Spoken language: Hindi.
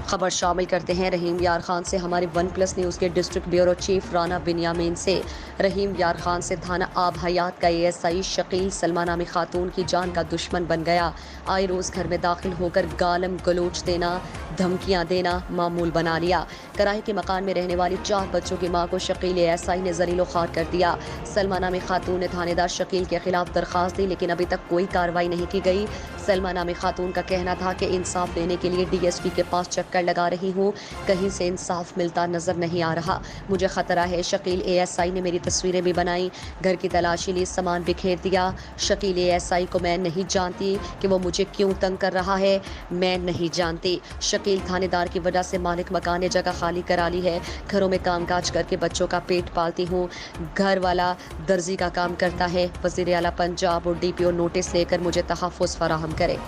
खबर शामिल करते हैं रहीम यार खान से। हमारे वन प्लस न्यूज़ के डिस्ट्रिक्ट ब्यूरो चीफ राना बिन्यामीन से। रहीम यार खान से थाना आब हयात का एएसआई शकील सलमा नामी खातून की जान का दुश्मन बन गया। आए रोज़ घर में दाखिल होकर गालम गलोच देना, धमकियां देना मामूल बना लिया। कराही के मकान में रहने वाली 4 बच्चों की मां को शकील एएसआई ने जलीलो ख्वार कर दिया। सलमा नामी खातून ने थानेदार शकील के खिलाफ दरखास्त दी, लेकिन अभी तक कोई कार्रवाई नहीं की गई। सलमा नामी खातून का कहना था कि इंसाफ देने के लिए डीएसपी के पास चक्कर लगा रही हूँ, कहीं से इंसाफ मिलता नजर नहीं आ रहा, मुझे खतरा है। शकील एएसआई ने मेरी तस्वीरें भी बनाई, घर की तलाशी ली, सामान बिखेर दिया। शकील एएसआई को मैं नहीं जानती कि वो मुझे क्यों तंग कर रहा है, मैं नहीं जानती। शकील थानेदार की वजह से मालिक मकान ने जगह खाली करा ली है। घरों में कामकाज करके बच्चों का पेट पालती हूँ। घर वाला दर्जी का काम करता है। वज़ीर आला पंजाब और डीपीओ नोटिस लेकर मुझे तहफ़्फ़ुज़ फराहम करे।